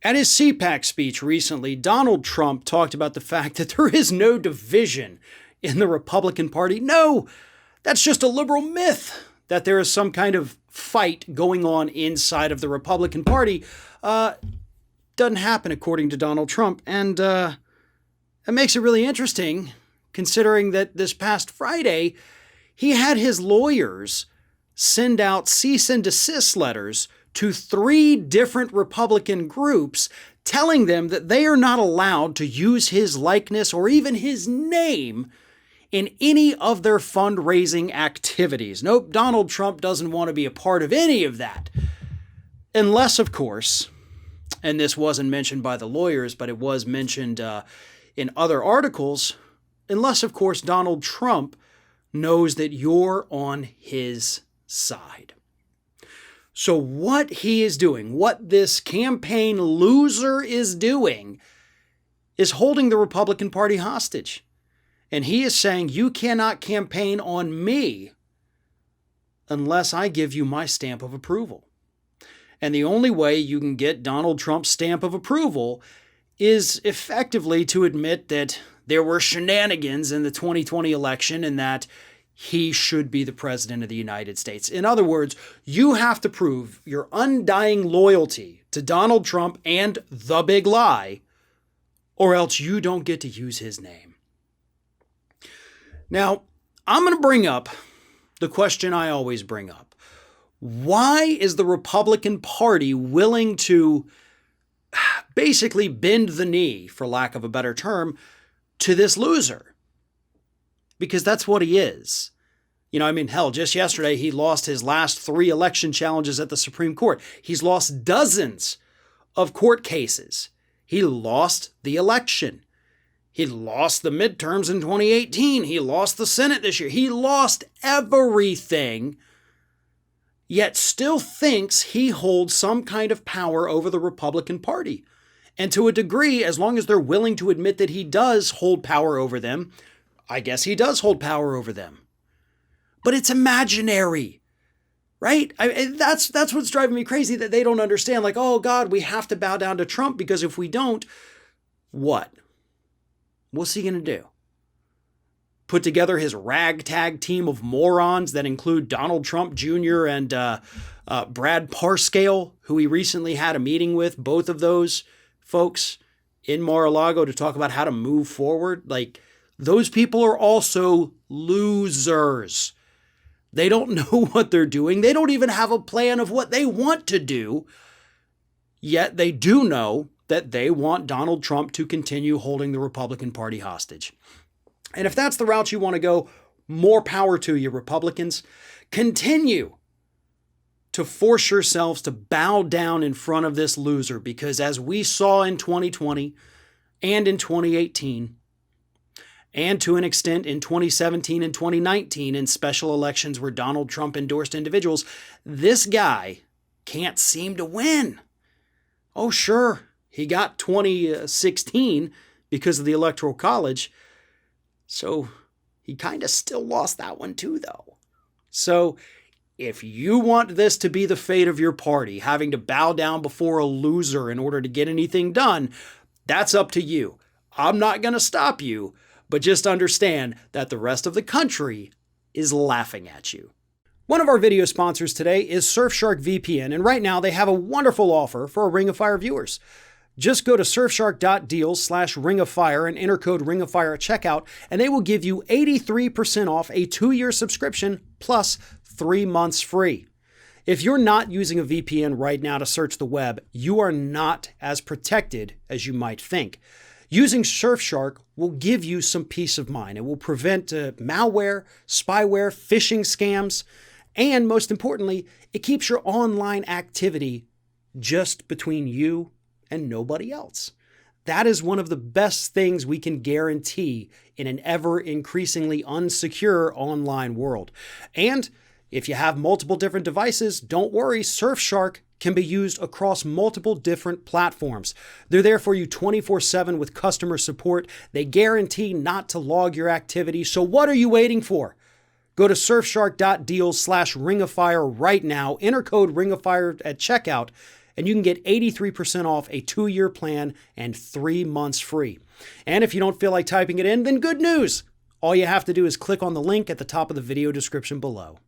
At his CPAC speech recently, Donald Trump talked about the fact that there is no division in the Republican Party. No, that's just a liberal myth that there is some kind of fight going on inside of the Republican Party. Doesn't happen according to Donald Trump. And it makes it really interesting considering that this past Friday, he had his lawyers send out cease and desist letters to 3 different Republican groups telling them that they are not allowed to use his likeness or even his name in any of their fundraising activities. Nope, Donald Trump doesn't want to be a part of any of that. Unless, of course, and this wasn't mentioned by the lawyers, but it was mentioned in other articles, unless, of course, Donald Trump knows that you're on his side. So what he is doing, what this campaign loser is doing, is holding the Republican Party hostage. And he is saying, you cannot campaign on me unless I give you my stamp of approval. And the only way you can get Donald Trump's stamp of approval is effectively to admit that there were shenanigans in the 2020 election and that he should be the president of the United States. In other words, you have to prove your undying loyalty to Donald Trump and the big lie, or else you don't get to use his name. Now, I'm going to bring up the question I always bring up. Why is the Republican Party willing to basically bend the knee, for lack of a better term, to this loser? Because that's what he is. Hell, just yesterday he lost his last 3 election challenges at the Supreme Court. He's lost dozens of court cases. He lost the election. He lost the midterms in 2018. He lost the Senate this year. He lost everything, yet still thinks he holds some kind of power over the Republican Party. And to a degree, as long as they're willing to admit that he does hold power over them, I guess he does hold power over them. But it's imaginary, right? That's what's driving me crazy, that they don't understand. Like, oh God, we have to bow down to Trump because if we don't, what? What's he going to do? Put together his ragtag team of morons that include Donald Trump Jr. and Brad Parscale, who he recently had a meeting with, both of those folks in Mar-a-Lago to talk about how to move forward. Like, those people are also losers. They don't know what they're doing. They don't even have a plan of what they want to do. Yet they do know that they want Donald Trump to continue holding the Republican Party hostage. And if that's the route you want to go, more power to you, Republicans. Continue to force yourselves to bow down in front of this loser, because as we saw in 2020 and in 2018, and to an extent in 2017 and 2019 in special elections where Donald Trump endorsed individuals, this guy can't seem to win. Oh, sure, he got 2016 because of the Electoral College, so he kind of still lost that one too, though. So if you want this to be the fate of your party, having to bow down before a loser in order to get anything done, that's up to you. I'm not going to stop you. But just understand that the rest of the country is laughing at you. One of our video sponsors today is Surfshark VPN, and right now they have a wonderful offer for our Ring of Fire viewers. Just go to surfshark.deals/Ring of Fire and enter code Ring of Fire at checkout, and they will give you 83% off a 2-year subscription plus 3 months free. If you're not using a VPN right now to search the web, you are not as protected as you might think. Using Surfshark will give you some peace of mind. It will prevent malware, spyware, phishing scams, and most importantly, it keeps your online activity just between you and nobody else. That is one of the best things we can guarantee in an ever increasingly unsecure online world. And if you have multiple different devices, don't worry, Surfshark can be used across multiple different platforms. They're there for you 24/7 with customer support. They guarantee not to log your activity. So what are you waiting for? Go to surfshark.deals/Ring of Fire right now, enter code Ring of Fire at checkout, and you can get 83% off a 2-year plan and 3 months free. And if you don't feel like typing it in, then good news. All you have to do is click on the link at the top of the video description below.